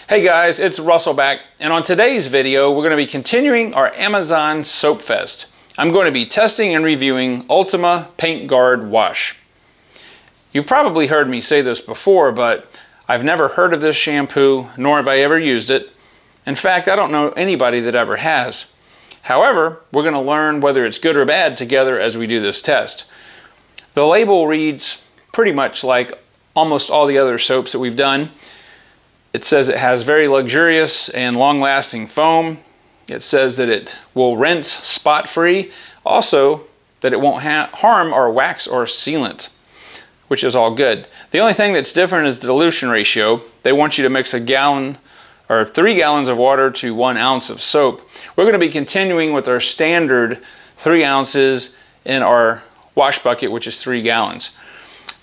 Hey guys, it's Russell back, and on today's video we're going to be continuing our Amazon Soap Fest. I'm going to be testing and reviewing Ultima Paint Guard Wash. You've probably heard me say this before, but I've never heard of this shampoo, nor have I ever used it. In fact, I don't know anybody that ever has. However, we're going to learn whether it's good or bad together as we do this test. The label reads pretty much like almost all the other soaps that we've done. It says it has very luxurious and long-lasting foam. It says that it will rinse spot-free. Also, that it won't harm our wax or sealant, which is all good. The only thing that's different is the dilution ratio. They want you to mix 3 gallons of water to 1 ounce of soap. We're going to be continuing with our standard 3 ounces in our wash bucket, which is 3 gallons.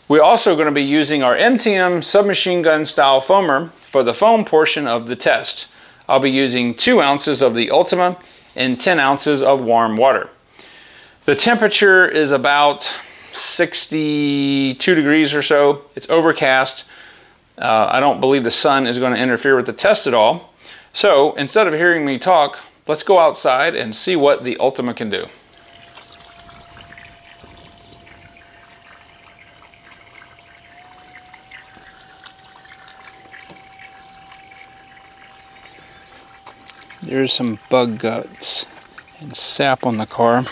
We're also going to be using our MTM submachine gun style foamer for the foam portion of the test. I'll be using 2 ounces of the Ultima and 10 ounces of warm water. The temperature is about 62 degrees or so. It's overcast. I don't believe the sun is going to interfere with the test at all. So instead of hearing me talk, let's go outside and see what the Ultima can do. There's some bug guts and sap on the car.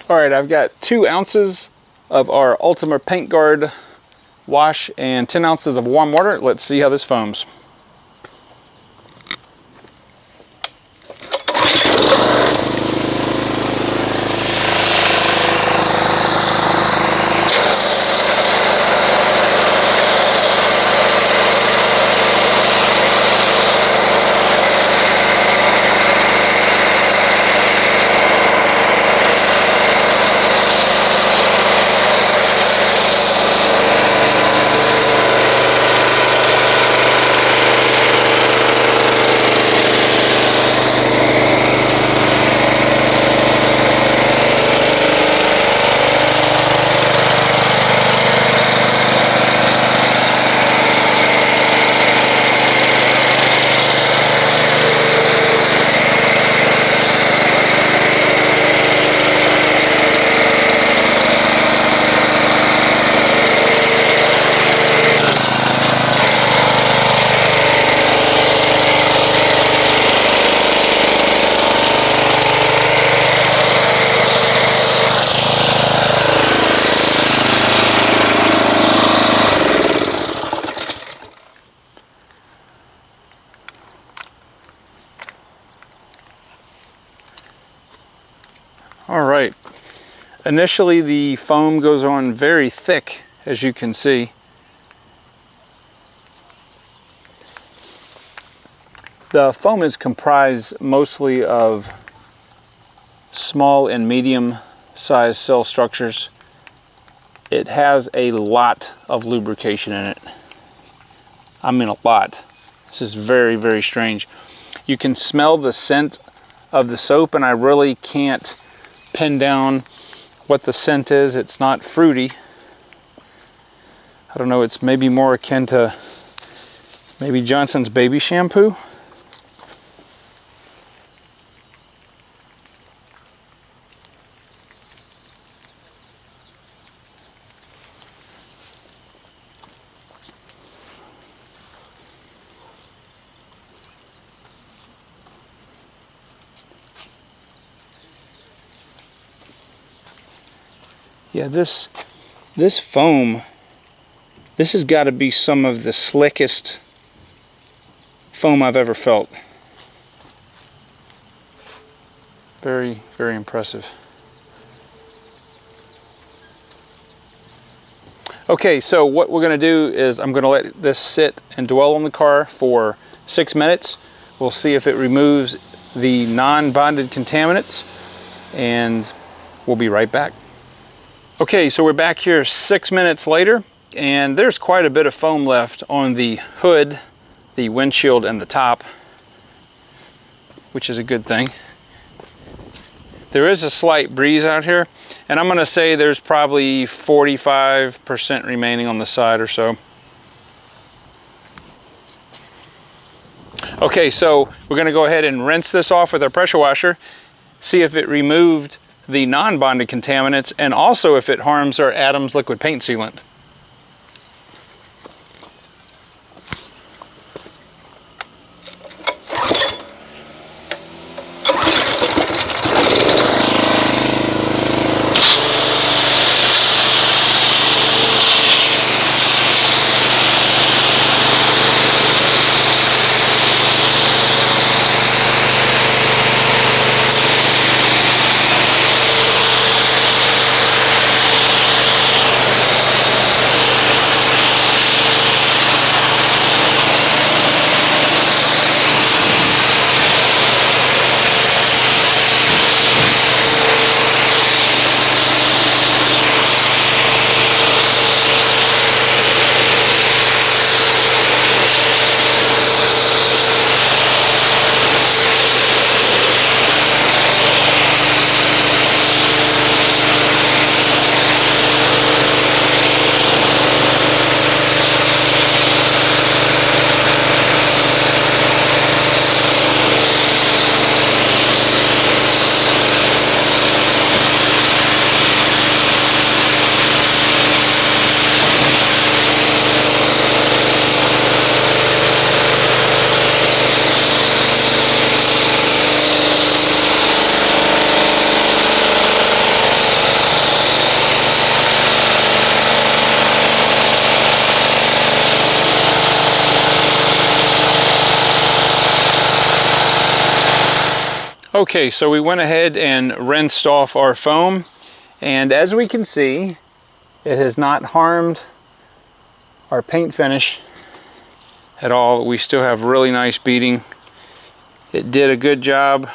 Alright, I've got 2 ounces of our Ultima Paint Guard wash and 10 ounces of warm water. Let's see how this foams. Alright, initially the foam goes on very thick, as you can see. The foam is comprised mostly of small and medium sized cell structures. It has a lot of lubrication in it. I mean a lot. This is very, very strange. You can smell the scent of the soap, and I really can't pin down what the scent is. It's not fruity. I don't know, it's maybe more akin to maybe Johnson's baby shampoo. Yeah, this foam, this has got to be some of the slickest foam I've ever felt. Very, very impressive. Okay, so what we're going to do is I'm going to let this sit and dwell on the car for 6 minutes. We'll see if it removes the non-bonded contaminants, and we'll be right back. Okay, so we're back here 6 minutes later, and there's quite a bit of foam left on the hood, the windshield, and the top, which is a good thing. There is a slight breeze out here, and I'm going to say there's probably 45% remaining on the side or so. Okay, so we're going to go ahead and rinse this off with our pressure washer, see if it removed the non-bonded contaminants, and also if it harms our Adams liquid paint sealant. Okay, so we went ahead and rinsed off our foam, and as we can see, it has not harmed our paint finish at all. We still have really nice beading. It did a good job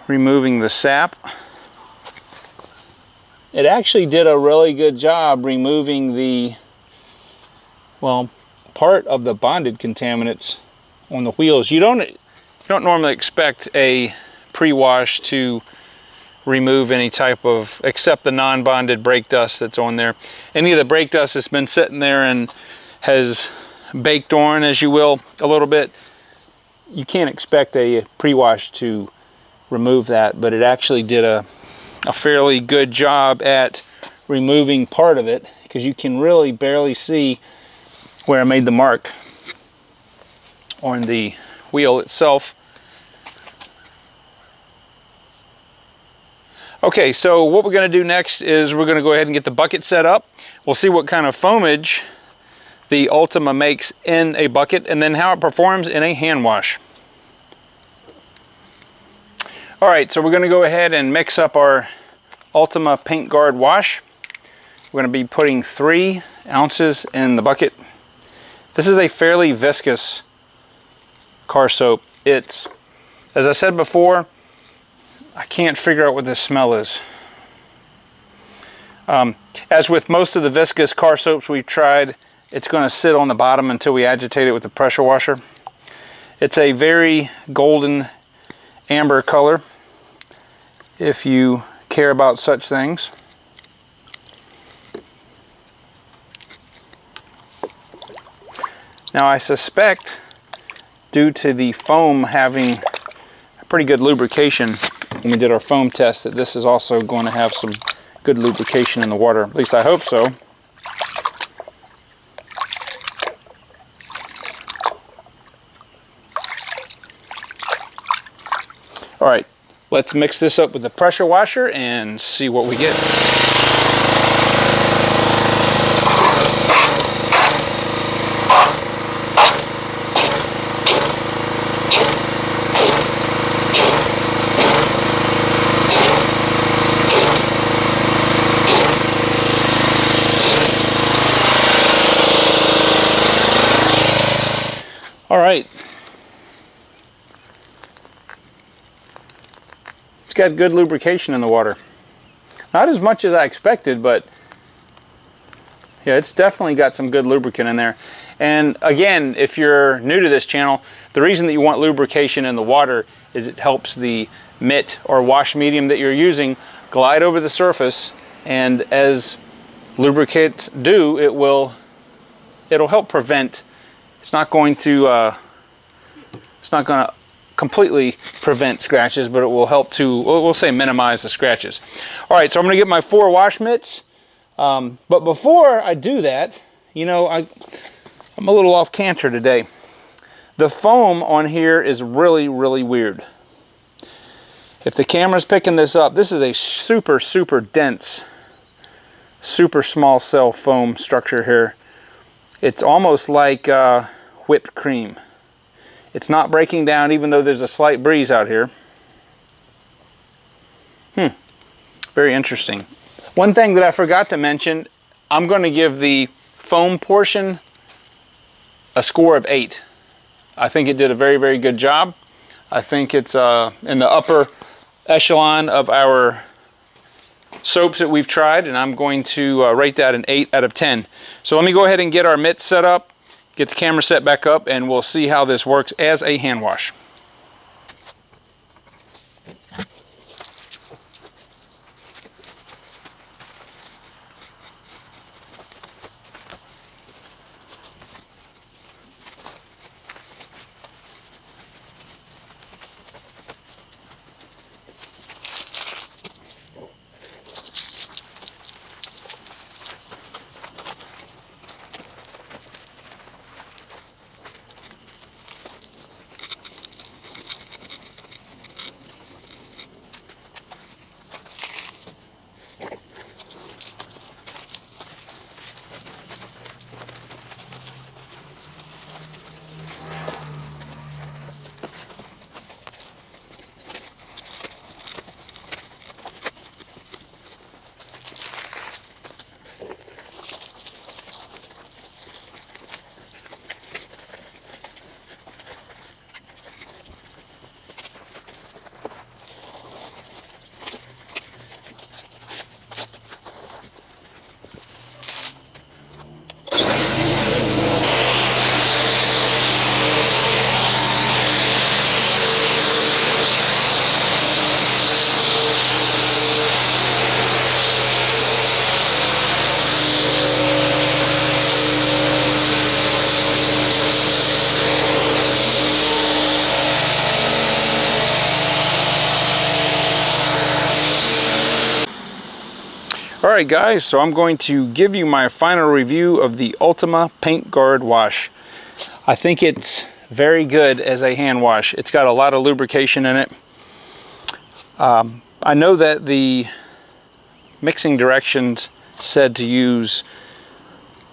removing the sap. It actually did a really good job removing the, well, part of the bonded contaminants on the wheels. You don't normally expect a pre-wash to remove any type of, except the non-bonded brake dust that's on there. Any of the brake dust that's been sitting there and has baked on, as you will, a little bit, you can't expect a pre-wash to remove that, but it actually did a fairly good job at removing part of it, because you can really barely see where I made the mark on the wheel itself. Okay, so what we're going to do next is we're going to go ahead and get the bucket set up. We'll see what kind of foamage the Ultima makes in a bucket, and then how it performs in a hand wash. Alright, so we're going to go ahead and mix up our Ultima Paint Guard wash. We're going to be putting 3 ounces in the bucket. This is a fairly viscous car soap. It's, as I said before, I can't figure out what this smell is. As with most of the viscous car soaps we've tried, it's going to sit on the bottom until we agitate it with the pressure washer. It's a very golden amber color, if you care about such things. Now I suspect, due to the foam having a pretty good lubrication when we did our foam test, that this is also going to have some good lubrication in the water. At least I hope so. Alright, let's mix this up with the pressure washer and see what we get. All right. It's got good lubrication in the water. Not as much as I expected, but yeah, it's definitely got some good lubricant in there. And again, if you're new to this channel, the reason that you want lubrication in the water is it helps the mitt or wash medium that you're using glide over the surface, and as lubricants do, it'll help prevent. It's not going to completely prevent scratches, but it will help to, we'll say, minimize the scratches. All right, so I'm going to get my 4 wash mitts. But before I do that, you know, I'm a little off canter today. The foam on here is really, really weird. If the camera's picking this up, this is a super, super dense, super small cell foam structure here. It's almost like whipped cream. It's not breaking down even though there's a slight breeze out here. Very interesting. One thing that I forgot to mention, I'm going to give the foam portion a score of 8. I think it did a very, very good job. I think it's in the upper echelon of our soaps that we've tried, and I'm going to rate that an 8 out of 10. So let me go ahead and get our mitts set up, get the camera set back up, and we'll see how this works as a hand wash. Alright guys, so I'm going to give you my final review of the Ultima Paint Guard Wash. I think it's very good as a hand wash. It's got a lot of lubrication in it. I know that the mixing directions said to use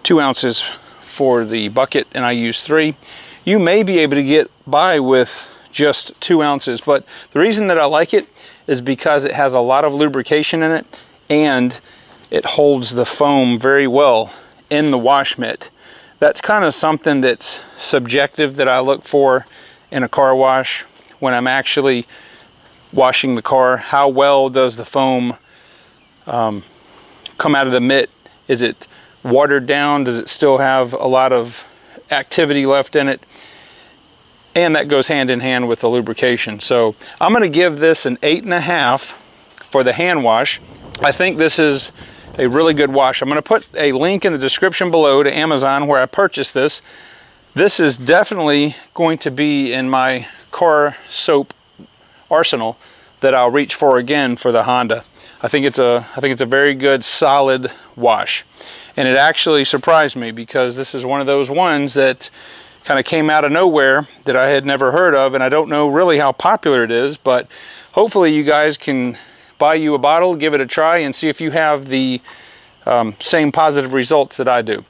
2 ounces for the bucket, and I use 3. You may be able to get by with just 2 ounces, but the reason that I like it is because it has a lot of lubrication in it, and it holds the foam very well in the wash mitt. That's kind of something that's subjective that I look for in a car wash when I'm actually washing the car. How well does the foam come out of the mitt? Is it watered down? Does it still have a lot of activity left in it? And that goes hand in hand with the lubrication. So I'm going to give this an 8.5 for the hand wash. I think this is a really good wash. I'm going to put a link in the description below to Amazon where I purchased this. This is definitely going to be in my car soap arsenal that I'll reach for again for the Honda. I think it's a very good solid wash. And it actually surprised me because this is one of those ones that kind of came out of nowhere that I had never heard of, and I don't know really how popular it is, but hopefully you guys can buy you a bottle, give it a try, and see if you have the same positive results that I do.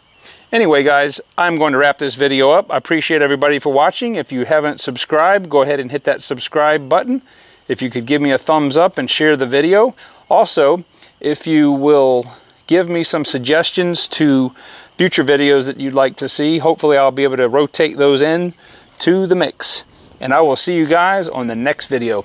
Anyway guys, I'm going to wrap this video up. I appreciate everybody for watching. If you haven't subscribed, go ahead and hit that subscribe button. If you could give me a thumbs up and share the video. Also, if you will give me some suggestions to future videos that you'd like to see, hopefully I'll be able to rotate those in to the mix. And I will see you guys on the next video.